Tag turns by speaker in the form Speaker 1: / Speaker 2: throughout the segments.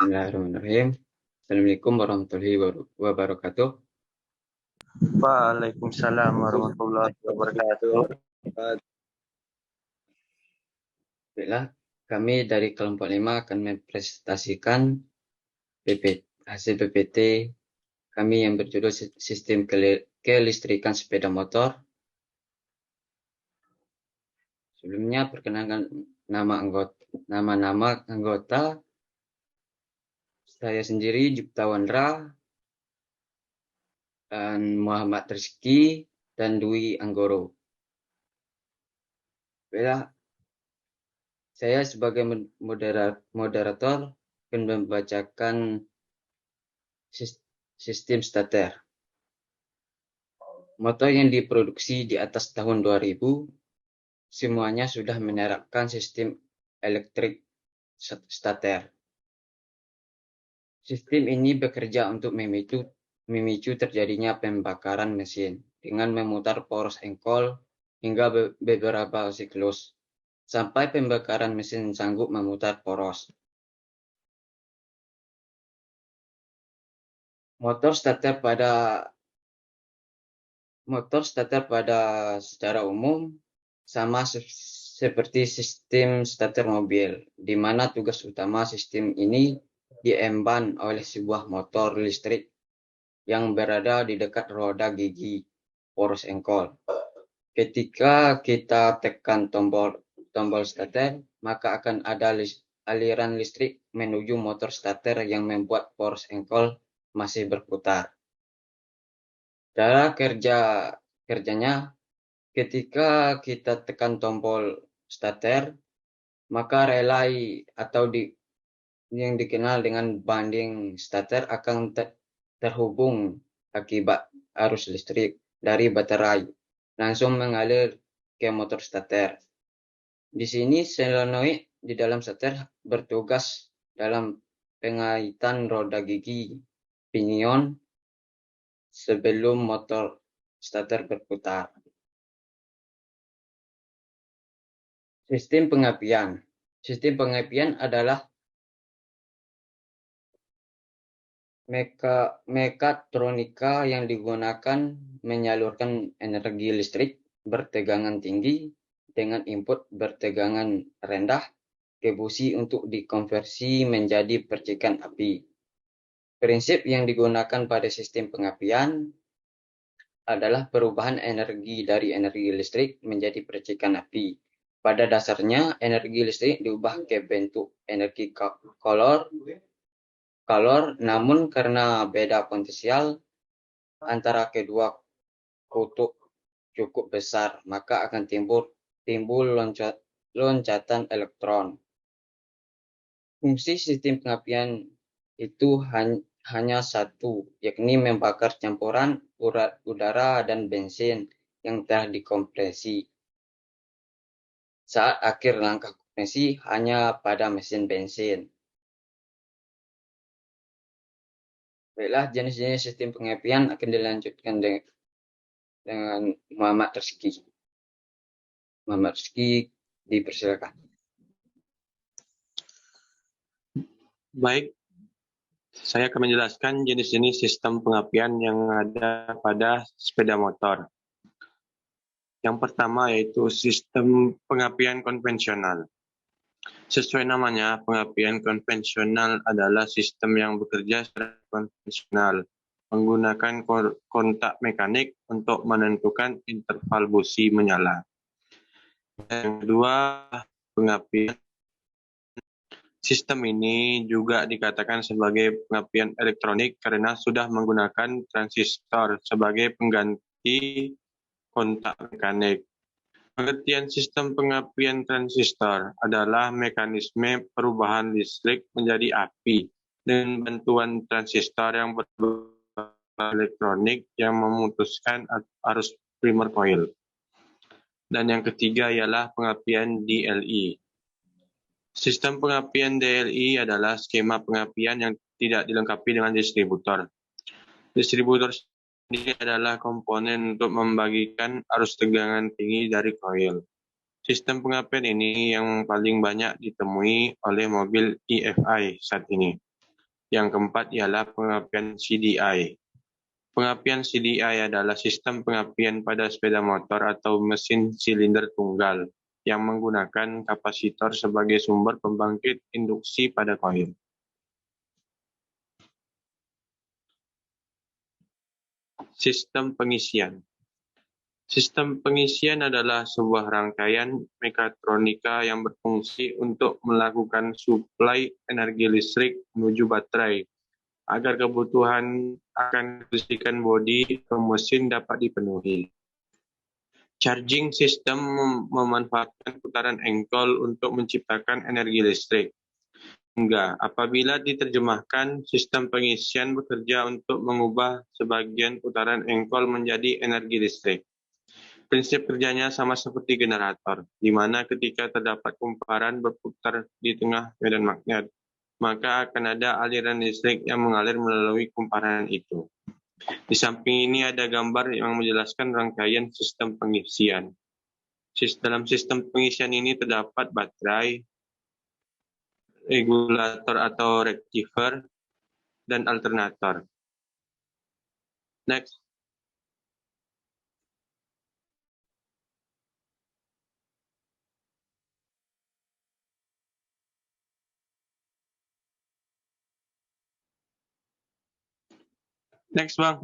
Speaker 1: Bismillahirrahmanirrahim. Assalamualaikum warahmatullahi wabarakatuh.
Speaker 2: Waalaikumsalam warahmatullahi wabarakatuh.
Speaker 1: Baiklah, kami dari kelompok 5 akan mempresentasikan hasil PPT kami yang berjudul Sistem Kelistrikan Sepeda Motor. Sebelumnya perkenalkan nama anggota. Saya sendiri Jupta Wandra, dan Muhammad Rizky, dan Dwi Anggoro. Baiklah, saya sebagai moderator akan membacakan sistem starter. Motor yang diproduksi di atas tahun 2000 semuanya sudah menerapkan sistem elektrik starter. Sistem ini bekerja untuk memicu terjadinya pembakaran mesin dengan memutar poros engkol hingga beberapa siklus sampai pembakaran mesin sanggup memutar poros. Motor starter pada secara umum sama seperti sistem starter mobil, di mana tugas utama sistem ini diemban oleh sebuah motor listrik yang berada di dekat roda gigi poros engkol. Ketika kita tekan tombol starter, maka akan ada aliran listrik menuju motor starter yang membuat poros engkol masih berputar. Cara kerjanya, ketika kita tekan tombol starter, maka relay atau yang dikenal dengan banding starter akan terhubung akibat arus listrik dari baterai langsung mengalir ke motor starter. Di sini solenoid di dalam starter bertugas dalam pengaitan roda gigi pinion sebelum motor starter berputar. Sistem pengapian. Sistem pengapian adalah mekatronika yang digunakan menyalurkan energi listrik bertegangan tinggi dengan input bertegangan rendah ke busi untuk dikonversi menjadi percikan api. Prinsip yang digunakan pada sistem pengapian adalah perubahan energi dari energi listrik menjadi percikan api. Pada dasarnya, energi listrik diubah ke bentuk energi kalor, namun karena beda potensial antara kedua kutub cukup besar, maka akan timbul loncatan elektron. Fungsi sistem pengapian itu hanya satu, yakni membakar campuran udara dan bensin yang telah dikompresi. Saat akhir langkah kompresi hanya pada mesin bensin. Baiklah, jenis-jenis sistem pengapian akan dilanjutkan dengan Muhammad Rizky. Muhammad Rizky, dipersilakan.
Speaker 2: Baik, saya akan menjelaskan jenis-jenis sistem pengapian yang ada pada sepeda motor. Yang pertama yaitu sistem pengapian konvensional. Sesuai namanya, pengapian konvensional adalah sistem yang bekerja secara konvensional, menggunakan kontak mekanik untuk menentukan interval busi menyala. Yang kedua, pengapian. Sistem ini juga dikatakan sebagai pengapian elektronik karena sudah menggunakan transistor sebagai pengganti kontak mekanik. Pengertian sistem pengapian transistor adalah mekanisme perubahan listrik menjadi api dengan bantuan transistor yang berbahan elektronik yang memutuskan arus primer coil. Dan yang ketiga ialah pengapian DLE. Sistem pengapian DLE adalah skema pengapian yang tidak dilengkapi dengan distributor. Distributor ini adalah komponen untuk membagikan arus tegangan tinggi dari coil. Sistem pengapian ini yang paling banyak ditemui oleh mobil EFI saat ini. Yang keempat ialah pengapian CDI. Pengapian CDI adalah sistem pengapian pada sepeda motor atau mesin silinder tunggal yang menggunakan kapasitor sebagai sumber pembangkit induksi pada koil. Sistem pengisian. Sistem pengisian adalah sebuah rangkaian mekatronika yang berfungsi untuk melakukan suplai energi listrik menuju baterai agar kebutuhan akan kelistrikan bodi atau mesin dapat dipenuhi. Charging system memanfaatkan putaran engkol untuk menciptakan energi listrik. Hingga apabila diterjemahkan, sistem pengisian bekerja untuk mengubah sebagian putaran engkol menjadi energi listrik. Prinsip kerjanya sama seperti generator, di mana ketika terdapat kumparan berputar di tengah medan magnet, maka akan ada aliran listrik yang mengalir melalui kumparan itu. Di samping ini ada gambar yang menjelaskan rangkaian sistem pengisian. Dalam sistem pengisian ini terdapat baterai, regulator atau rectifier, dan alternator. Next. Next, Bang.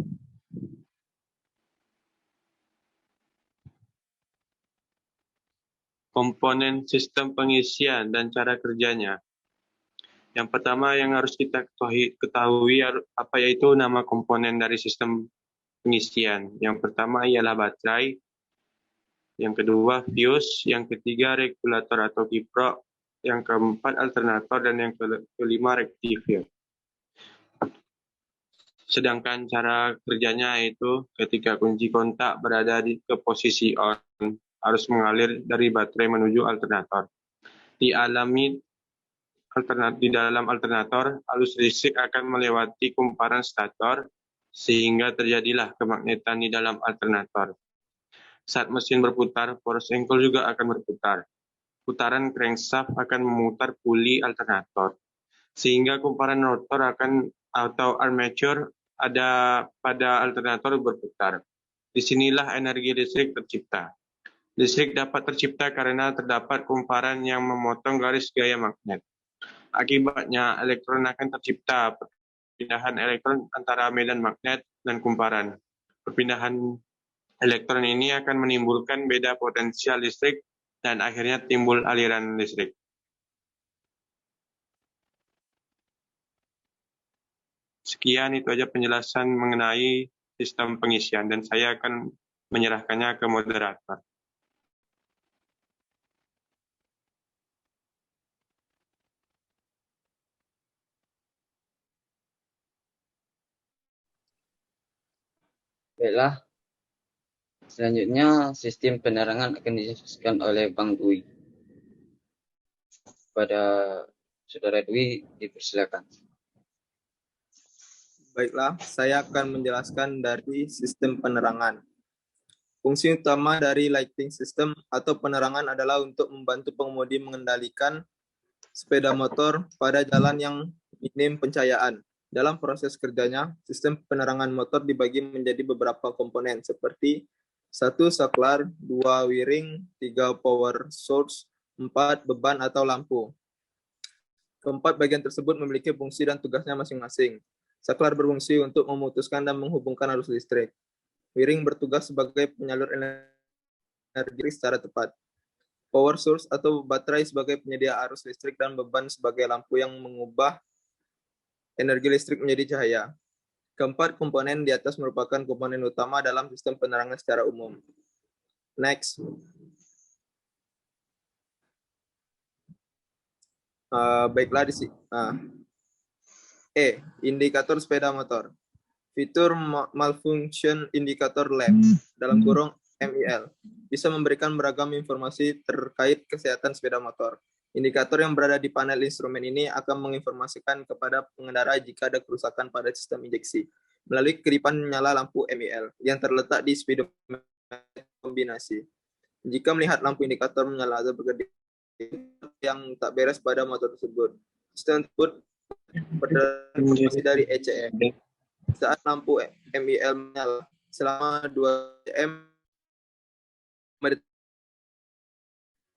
Speaker 2: Komponen sistem pengisian dan cara kerjanya. Yang pertama yang harus kita ketahui apa yaitu nama komponen dari sistem pengisian. Yang pertama ialah baterai, yang kedua fuse, yang ketiga regulator atau kiprok, yang keempat alternator, dan yang kelima rectifier. Sedangkan cara kerjanya yaitu ketika kunci kontak berada ke posisi on, harus mengalir dari baterai menuju alternator. Di dalam alternator, arus listrik akan melewati kumparan stator, sehingga terjadilah kemagnetan di dalam alternator. Saat mesin berputar, poros engkol juga akan berputar. Putaran crankshaft akan memutar puli alternator, sehingga kumparan rotor atau armature ada pada alternator berputar. Disinilah energi listrik tercipta. Listrik dapat tercipta karena terdapat kumparan yang memotong garis gaya magnet. Akibatnya, elektron akan tercipta. Perpindahan elektron antara medan magnet dan kumparan. Perpindahan elektron ini akan menimbulkan beda potensial listrik dan akhirnya timbul aliran listrik. Sekian itu aja penjelasan mengenai sistem pengisian dan saya akan menyerahkannya ke moderator.
Speaker 1: Baiklah, selanjutnya sistem penerangan akan dijelaskan oleh Bang Dwi. Pada Saudara Dwi, dipersilakan.
Speaker 3: Baiklah, saya akan menjelaskan dari sistem penerangan. Fungsi utama dari lighting system atau penerangan adalah untuk membantu pengemudi mengendalikan sepeda motor pada jalan yang minim pencahayaan. Dalam proses kerjanya, sistem penerangan motor dibagi menjadi beberapa komponen seperti 1. Saklar, 2. wiring, 3. power source, 4. beban atau lampu. Keempat bagian tersebut memiliki fungsi dan tugasnya masing-masing. Saklar berfungsi untuk memutuskan dan menghubungkan arus listrik. Wiring bertugas sebagai penyalur energi secara tepat. Power source atau baterai sebagai penyedia arus listrik dan beban sebagai lampu yang mengubah energi listrik menjadi cahaya. Keempat komponen di atas merupakan komponen utama dalam sistem penerangan secara umum. Next. Baiklah di sini. Indikator sepeda motor. Fitur malfunction indicator lamp dalam kurung MIL bisa memberikan beragam informasi terkait kesehatan sepeda motor. Indikator yang berada di panel instrumen ini akan menginformasikan kepada pengendara jika ada kerusakan pada sistem injeksi melalui kedipan nyala lampu MIL yang terletak di speedometer kombinasi. Jika melihat lampu indikator menyala atau berkedip yang tak beres pada motor tersebut, sistem tersebut berdasarkan informasi dari ECM. Saat lampu MIL menyala selama 2 jam,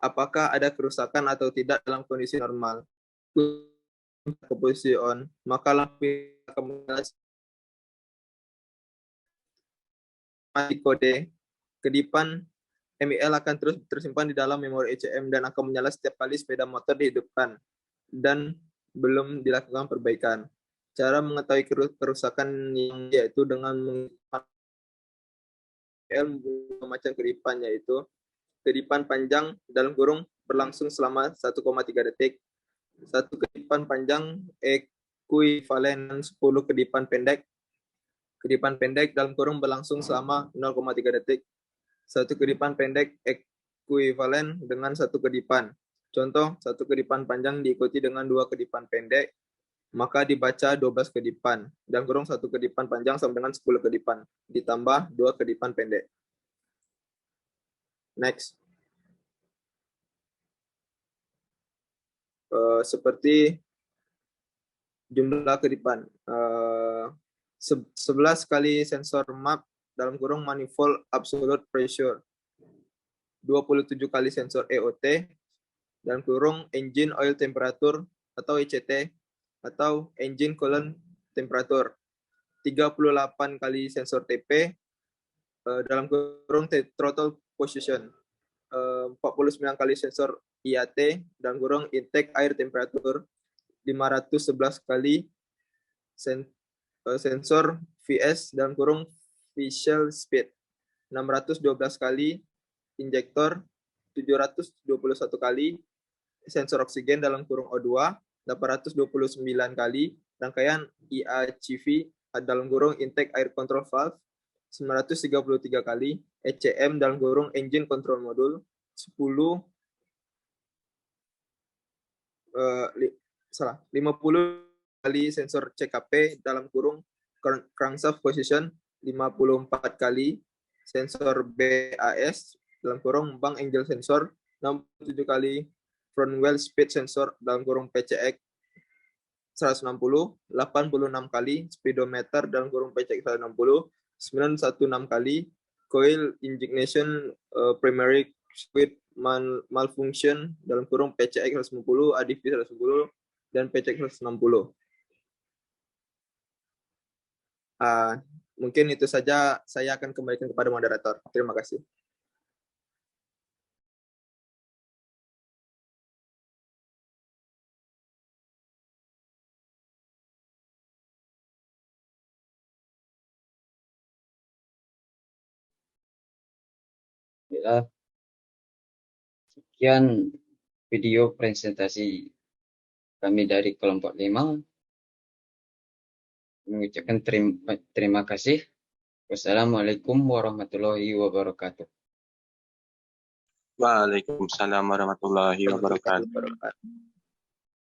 Speaker 3: apakah ada kerusakan atau tidak dalam kondisi normal. Ke posisi on, maka lampu akan menyala mati kode. Kedipan MIL akan terus tersimpan di dalam memori ECM dan akan menyala setiap kali sepeda motor dihidupkan dan belum dilakukan perbaikan. Cara mengetahui kerusakan yang yaitu dengan menggunakan macam kedipan, yaitu kedipan panjang dalam kurung berlangsung selama 1,3 detik. Satu kedipan panjang ekuivalen 10 kedipan pendek. Kedipan pendek dalam kurung berlangsung selama 0,3 detik. Satu kedipan pendek ekuivalen dengan satu kedipan. Contoh, satu kedipan panjang diikuti dengan 2 kedipan pendek, maka dibaca 12 kedipan. Dalam kurung satu kedipan panjang sama dengan 10 kedipan, ditambah 2 kedipan pendek. Next. Seperti jumlah kedipan. 11 kali sensor map dalam kurung manifold absolute pressure. 27 kali sensor EOT dalam kurung engine oil temperature atau ECT atau engine coolant temperature. 38 kali sensor TP dalam kurung throttle position. 49 kali sensor IAT dalam kurung intake air temperature. 511 kali sensor VS dalam kurung visual speed. 612 kali injektor, 721 kali sensor oksigen dalam kurung O2, 829 kali rangkaian IACV dalam kurung intake air control valve, 933 kali ECM dalam kurung engine control module, 50 kali sensor CKP dalam kurung crankshaft position, 54 kali sensor BAS dalam kurung bank angle sensor, 67 kali front wheel speed sensor dalam kurung PCX 160, 86 kali speedometer dalam kurung PCX 160, 916 kali coil injection primary fluid malfunction dalam kurung PCX 110, ADV 110, dan PCX 160. Mungkin itu saja, saya akan kembalikan kepada moderator. Terima kasih.
Speaker 1: Ya, sekian video presentasi kami dari kelompok 5. Mengucapkan terima kasih. Wassalamualaikum warahmatullahi wabarakatuh.
Speaker 2: Waalaikumsalam warahmatullahi wabarakatuh.